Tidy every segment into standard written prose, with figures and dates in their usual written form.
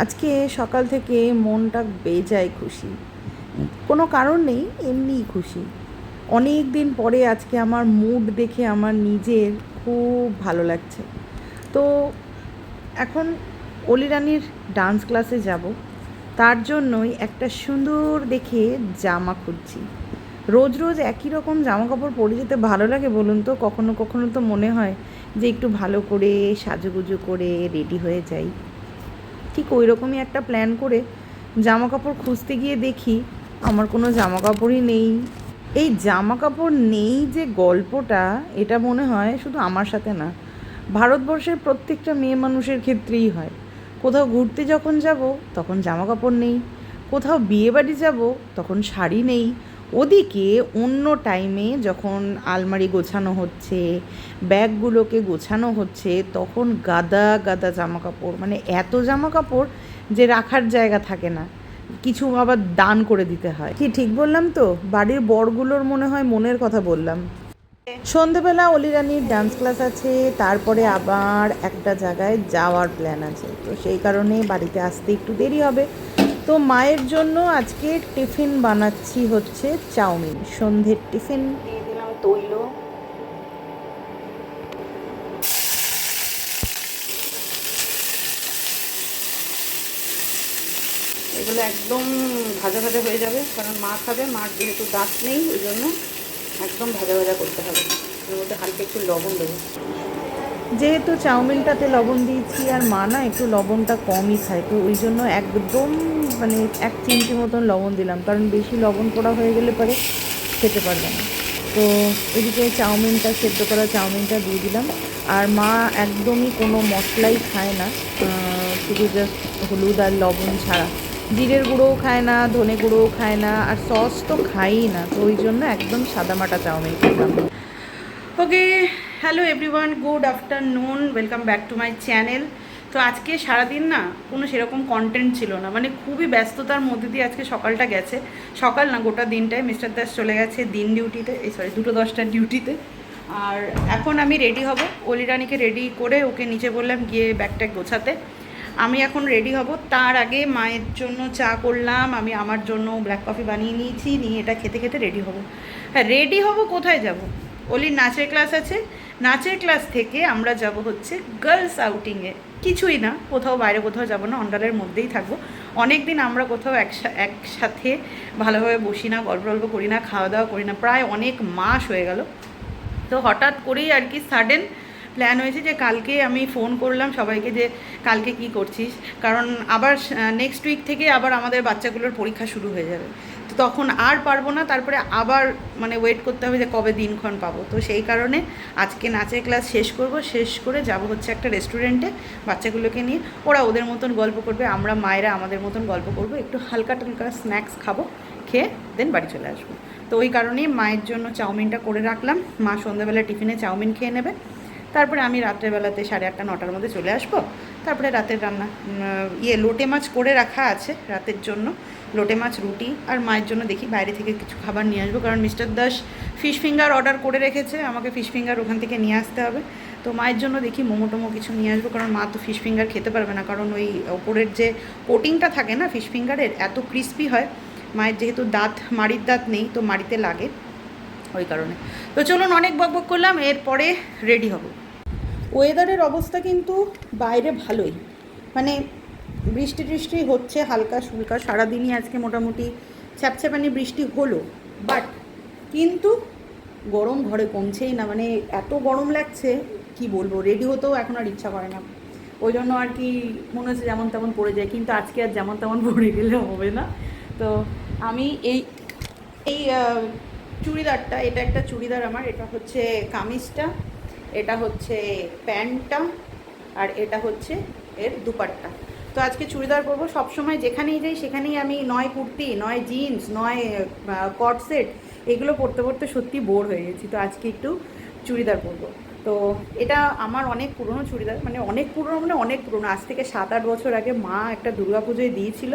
আজকে সকাল থেকে মনটা বেজায় খুশি। কোনো কারণ নেই, এমনিই খুশি। অনেক দিন পরে আজকে আমার মুড দেখে আমার নিজের খুব ভালো লাগছে। তো এখন অলি রানির ডান্স ক্লাসে যাব, তার জন্যই একটা সুন্দর দেখে জামা খুঁজছি। রোজ রোজ একই রকম জামা কাপড় পরে যেতে ভালো লাগে বলুন তো? কখনো কখনো তো মনে হয় যে একটু ভালো করে সাজুগুজু করে রেডি হয়ে যাই। ঠিক ওই রকমই একটা প্ল্যান করে জামা কাপড় খুঁজতে গিয়ে দেখি আমার কোনো জামা কাপড়ই নেই। এই জামা কাপড় নেই যে গল্পটা, এটা মনে হয় শুধু আমার সাথে না, ভারতবর্ষের প্রত্যেকটা মেয়ে মানুষের ক্ষেত্রেই হয়। কোথাও ঘুরতে যখন যাব তখন জামা কাপড় নেই, কোথাও বিয়েবাড়ি যাব তখন শাড়ি নেই, ওদিকে অন্য টাইমে যখন আলমারি গোছানো হচ্ছে, ব্যাগগুলোকে গোছানো হচ্ছে, তখন গাদা গাদা জামা কাপড়, মানে এত জামা কাপড় যে রাখার জায়গা থাকে না, কিছু আবার দান করে দিতে হয়। কি ঠিক বললাম তো? বাড়ির বড়গুলোর মনে হয় মনের কথা বললাম। সন্ধেবেলা অলিরানির ডান্স ক্লাস আছে, তারপরে আবার একটা জায়গায় যাওয়ার প্ল্যান আছে, তো সেই কারণে বাড়িতে আসতে একটু দেরি হবে। তো মায়ের জন্য আজকে টিফিন বানাচ্ছি হচ্ছে চাউমিন, সন্ধ্যের টিফিন। দিয়ে দিলাম তৈল, এগুলো একদম ভাজা ভাজা হয়ে যাবে, কারণ মা খাবে, মার যেহেতু দাঁত নেই ওই জন্য একদম ভাজা ভাজা করতে হবে। এর মধ্যে হালকা একটু লবণ দেবো, যেহেতু চাউমিনটাতে লবণ দিয়েছি আর মা না একটু লবণটা কমই খায়, তো ওই জন্য একদম মানে 1 চিমটি মতন লবণ দিলাম, কারণ বেশি লবণ পোড়া হয়ে গেলে পরে খেতে পারবে না। তো এদিকে চাউমিনটা, সেদ্ধ করা চাউমিনটা দিয়ে দিলাম। আর মা একদমই কোনো মশলাই খায় না, শুধু জাস্ট হলুদ আর লবণ ছাড়া, জিরের গুঁড়োও খায় না, ধনে গুঁড়োও খায় না, আর সস তো খায়ই না, তো ওই জন্য একদম সাদামাটা চাউমিন খেলাম। Okay, hello everyone, good afternoon, welcome back to my channel. তো আজকে সারাদিন না কোনো সেরকম কন্টেন্ট ছিল না, মানে খুবই ব্যস্ততার মধ্যে দিয়ে আজকে সকালটা গেছে। সকাল না, গোটা দিনটায় মিস্টার দাস চলে গেছে দিন ডিউটিতে, এই সরি 2:10টার ডিউটিতে। আর এখন আমি রেডি হব, অলি রানিকে রেডি করে ওকে নিচে বললাম গিয়ে ব্যাগটা গোছাতে। আমি এখন রেডি হব, তার আগে মায়ের জন্য চা করলাম, আমি আমার জন্য ব্ল্যাক কফি বানিয়ে নিয়েছি, নিয়ে এটা খেতে খেতে রেডি হব। হ্যাঁ, রেডি হব, কোথায় যাব? অলির নাচের ক্লাস আছে, নাচের ক্লাস থেকে আমরা যাব হচ্ছে গার্লস আউটিংয়ে। কিছুই না, কোথাও বাইরে কোথাও যাব না, অন্ডারের মধ্যেই থাকবো। অনেক দিন আমরা কোথাও একসাথে ভালোভাবে বসি না, গল্প গল্প করি না, খাওয়া দাওয়া করি না, প্রায় অনেক মাস হয়ে গেল। তো হঠাৎ করেই আর কি সাডেন প্ল্যান হয়েছে যে কালকে আমি ফোন করলাম সবাইকে যে কালকে কি করছিস, কারণ আবার নেক্সট উইক থেকে আবার আমাদের বাচ্চাগুলোর পরীক্ষা শুরু হয়ে যাবে, তো তখন আর পারবো না, তারপরে আবার মানে ওয়েট করতে হবে যে কবে দিনক্ষণ পাবো। তো সেই কারণে আজকে নাচের ক্লাস শেষ করব, শেষ করে যাব হচ্ছে একটা রেস্টুরেন্টে বাচ্চাগুলোকে নিয়ে, ওরা ওদের মতন গল্প করবে, আমরা মায়েরা আমাদের মতন গল্প করবো, একটু হালকা টালকা স্ন্যাক্স খাবো, খেয়ে দেন বাড়ি চলে আসবো। তো ওই কারণেই মায়ের জন্য চাউমিনটা করে রাখলাম, মা সন্ধ্যাবেলা টিফিনে চাউমিন খেয়ে নেবে, তারপরে আমি রাত্রেবেলাতে 8:30-9টার মধ্যে চলে আসবো। তারপরে রাতের রান্না, লোটে মাছ করে রাখা আছে রাতের জন্য, লোটে মাছ, রুটি, আর মায়ের জন্য দেখি বাইরে থেকে কিছু খাবার নিয়ে আসবো, কারণ mister Das fish finger order করে রেখেছে, আমাকে ফিশ ফিঙ্গার ওখান থেকে নিয়ে আসতে হবে। তো মায়ের জন্য দেখি মোমো টোমো কিছু নিয়ে আসবো, কারণ মা তো ফিশ ফিঙ্গার খেতে পারবে না, কারণ ওই ওপরের যে কোটিংটা থাকে না ফিশ ফিঙ্গারের, এত ক্রিস্পি হয়, মায়ের যেহেতু দাঁত, মাড়ির দাঁত নেই, তো মাড়িতে লাগে, ওই কারণে। তো চলুন, অনেক বকবক করলাম, এরপরে রেডি হব। ওয়েদারের অবস্থা কিন্তু বাইরে ভালোই, মানে বৃষ্টি টৃষ্টি হচ্ছে হালকা সুলকা, সারাদিনই আজকে মোটামুটি ছ্যাপছ্যাপানি বৃষ্টি হলো, বাট কিন্তু গরম ঘরে কমছেই না, মানে এত গরম লাগছে কি বলবো, রেডি হতেও এখন আর ইচ্ছা করে না, ওই জন্য আর কি মনে হচ্ছে যেমন তেমন পড়ে যায়, কিন্তু আজকে আর যেমন তেমন পড়ে গেলে হবে না। তো আমি এই এই চুড়িদারটা, এটা একটা চুড়িদার আমার, এটা হচ্ছে কামিজটা, এটা হচ্ছে প্যান্টটা, আর এটা হচ্ছে এর দুপাট্টা। তো আজকে চুড়িদার পরবো, সবসময় যেখানেই যাই সেখানেই আমি নয় কুর্তি, নয় জিন্স, নয় কট সেট, এগুলো পরতে পরতে সত্যি বোর হয়ে গেছি, তো আজকে একটু চুড়িদার পরবো। তো এটা আমার অনেক পুরনো চুড়িদার, মানে অনেক পুরনো, মানে অনেক পুরনো, আজ থেকে 7-8 বছর আগে মা একটা দুর্গাপুজোয় দিয়েছিল,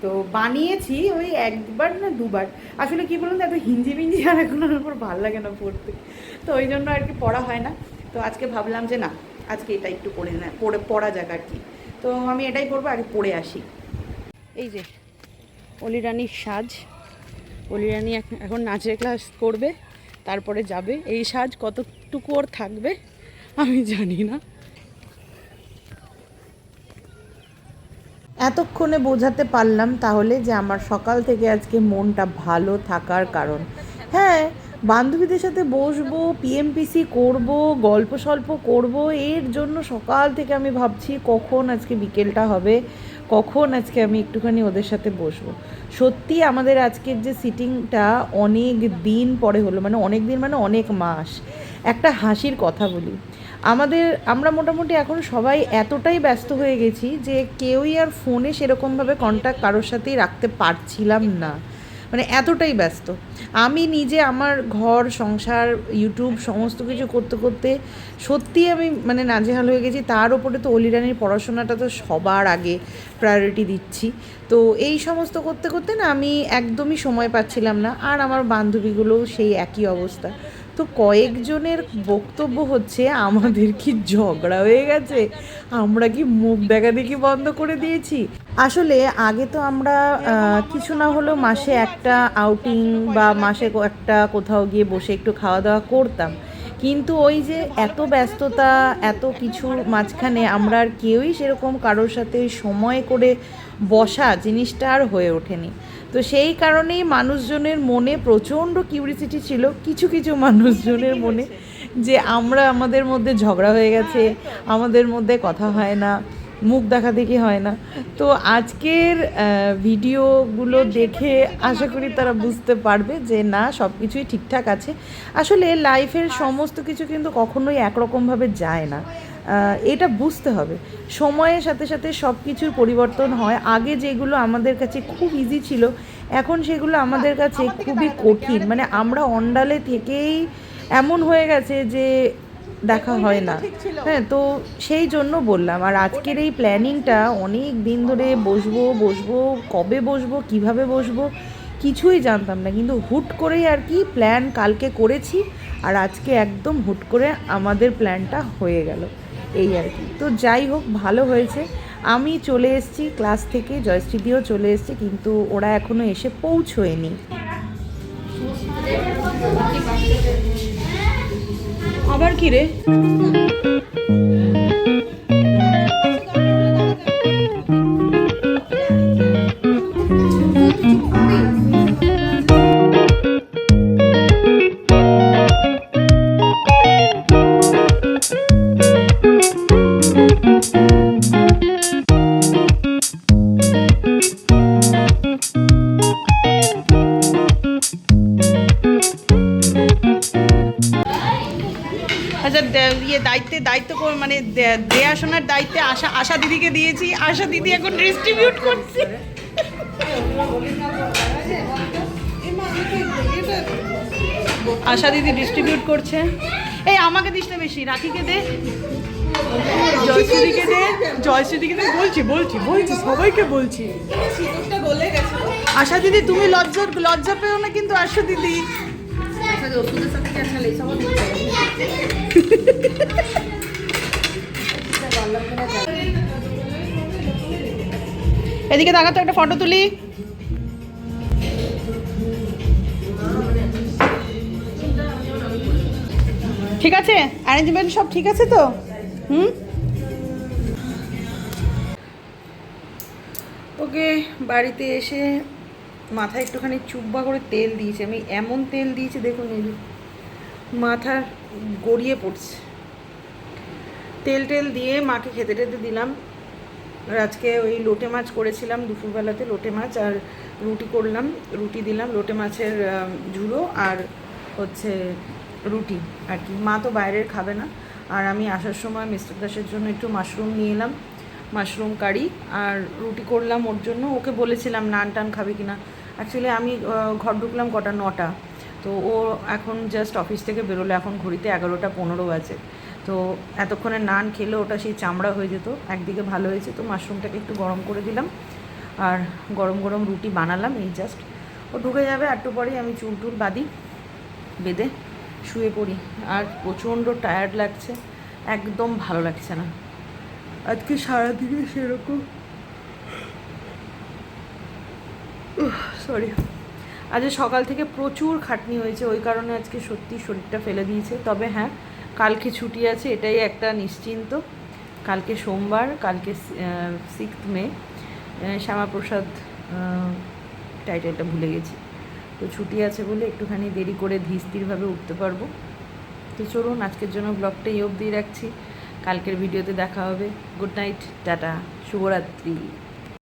তো বানিয়েছি ওই একবার না দুবার। আসলে কী বলুন তো, এত হিঞ্জি মিঞ্জি আর এখন ওর উপর ভালো লাগে না পড়তে, তো ওই জন্য আর কি পড়া হয় না। তো আজকে ভাবলাম যে না, আজকে এটা একটু পরে পড়া যাক আর কি। তো আমি এটাই পরবো, আগে পরে আসি। এই যে অলি রানীর সাজ, অলি রানী এখন নাচের ক্লাস করবে, তারপরে যাবে। এই সাজ কতটুকু ওর থাকবে আমি জানি না। এতক্ষণে বোঝাতে পারলাম তাহলে যে আমার সকাল থেকে আজকে মনটা ভালো থাকার কারণ। হ্যাঁ, বান্ধবীদের সাথে বসবো, পিএমপিসি করব, গল্প সল্প করব, এর জন্য সকাল থেকে আমি ভাবছি কখন আজকে বিকেলটা হবে, কখন আজকে আমি একটুখানি ওদের সাথে বসবো। সত্যি আমাদের আজকের যে সিটিংটা অনেক দিন পরে হলো, মানে অনেক দিন মানে অনেক মাস। একটা হাসির কথা বলি, আমরা মোটামুটি এখন সবাই এতটাই ব্যস্ত হয়ে গেছি যে কেউই আর ফোনে সেরকমভাবে কন্ট্যাক্ট কারোর সাথেই রাখতে পারছিলাম না, মানে এতটাই ব্যস্ত। আমি নিজে আমার ঘর সংসার ইউটিউব সমস্ত কিছু করতে করতে সত্যিই আমি মানে নাজেহাল হয়ে গেছি। তার ওপরে তো অলি রানীর পড়াশোনাটা তো সবার আগে প্রায়োরিটি দিচ্ছি। তো এই সমস্ত করতে করতে না আমি একদমই সময় পাচ্ছিলাম না। আর আমার বান্ধবীগুলোও সেই একই অবস্থা। তো কয়েকজনের বক্তব্য হচ্ছে আমাদের কি ঝগড়া হয়ে গেছে, আমরা কি মুখ দেখাদেখি বন্ধ করে দিয়েছি। আসলে আগে তো আমরা কিছু না হলেও মাসে একটা আউটিং বা মাসে একটা কোথাও গিয়ে বসে একটু খাওয়া দাওয়া করতাম, কিন্তু ওই যে এত ব্যস্ততা এত কিছুর মাঝখানে আমরা আর কেউই সেরকম কারোর সাথে সময় করে বসা জিনিসটা আর হয়ে ওঠেনি। তো সেই কারণেই মানুষজনের মনে প্রচণ্ড কিউরিসিটি ছিল, কিছু কিছু মানুষজনের মনে, যে আমাদের মধ্যে ঝগড়া হয়ে গেছে, আমাদের মধ্যে কথা হয় না, মুখ দেখাদেখি হয় না। তো আজকের ভিডিওগুলো দেখে আশা করি তারা বুঝতে পারবে যে না, সব কিছুই ঠিকঠাক আছে। আসলে লাইফের সমস্ত কিছু কিন্তু কখনোই একরকমভাবে যায় না, এটা বুঝতে হবে। সময়ের সাথে সাথে সব কিছুর পরিবর্তন হয়। আগে যেগুলো আমাদের কাছে খুব ইজি ছিল, এখন সেগুলো আমাদের কাছে খুবই কঠিন। মানে আমরা অন্ডালে থেকেই এমন হয়ে গেছে যে দেখা হয় না। হ্যাঁ, তো সেই জন্য বললাম। আর আজকের এই প্ল্যানিংটা অনেক দিন ধরে বসবো, কবে বসবো, কিভাবে বসবো কিছুই জানতাম না, কিন্তু হুট করেই আর কি প্ল্যান কালকে করেছি, আর আজকে একদম হুট করে আমাদের প্ল্যানটা হয়ে গেল, এই আর কি। তো যাই হোক, ভালো হয়েছে। আমি চলে এসেছি ক্লাস থেকে, জয়শ্রীদিও চলে এসেছে, কিন্তু ওরা এখনও এসে পৌঁছয়নি। আবার কি রে? আচ্ছা, দায়িত্ব মানে দেয়াশোনার দায়িত্বে আশা দিদিকে দিয়েছি। আশা দিদি এখন ডিস্ট্রিবিউট করছে। আশা দিদি ডিস্ট্রিবিউট করছে। এই আমাকে দিস না বেশি, রাখিকে দে, জয়শ্রীদিকে দে, বলছি সবাইকে বলছি। আশা দিদি তুমি লজ্জা পেও না কিন্তু। আশা দিদি এদিকে তাকা তো, একটা ফটো তুলি। ঠিক আছে, অ্যারেঞ্জমেন্ট সব ঠিক আছে তো? ওকে, বাড়িতে এসে মাথায় একটুখানি চুব্বা করে তেল দিয়েছি। আমি এমন তেল দিয়েছি দেখুন, এই মাথা গড়িয়ে পড়ছে। তেল দিয়ে মাকে খেতে দিলাম। আর আজকে ওই লোটে মাছ করেছিলাম দুপুরবেলাতে, লোটে মাছ আর রুটি দিলাম, লোটে মাছের ঝুড়ো আর হচ্ছে রুটি আর কি। মা তো বাইরের খাবে না। আর আমি আসার সময় মিস্টার দাসের জন্য একটু মাশরুম নিয়ে এলাম, মাশরুম কারি, আর রুটি করলাম ওর জন্য। ওকে বলেছিলাম নান খাবে কি না। অ্যাকচুয়ালি আমি ঘর ঢুকলাম 9টা, তো ও এখন জাস্ট অফিস থেকে বেরোলো, এখন ঘড়িতে 11:15 বাজে। তো এতক্ষণে নান খেলে ওটা সেই চামড়া হয়ে যেত। একদিকে ভালো হয়েছে, তো মাশরুমটাকে একটু গরম করে দিলাম আর গরম গরম রুটি বানালাম। এই জাস্ট ও ঢুকে যাবে, একটু পরেই আমি চুল বেঁধে শুয়ে পড়ি। আর প্রচণ্ড টায়ার্ড লাগছে, একদম ভালো লাগছে না। আজকে সারাদিনে সেরকম সরি, আজকে সকাল থেকে প্রচুর খাটনি হয়েছে, ওই কারণে আজকে সত্যি শরীরটা ফেলে দিয়েছে। তবে হ্যাঁ, কালকে ছুটি আছে, এটাই একটা নিশ্চিন্ত। কালকে সোমবার, কালকে 6 মে, শ্যামাপ্রসাদ টাইটেলটা ভুলে গেছি। তো ছুটি আছে বলে একটুখানি দেরি করে ধীরস্থিরভাবে উঠতে পারবো। তো চলুন, আজকের জন্য ব্লগটা এই অবধি রাখছি। কালকের ভিডিওতে দেখা হবে। গুড নাইট, টাটা, শুভরাত্রি।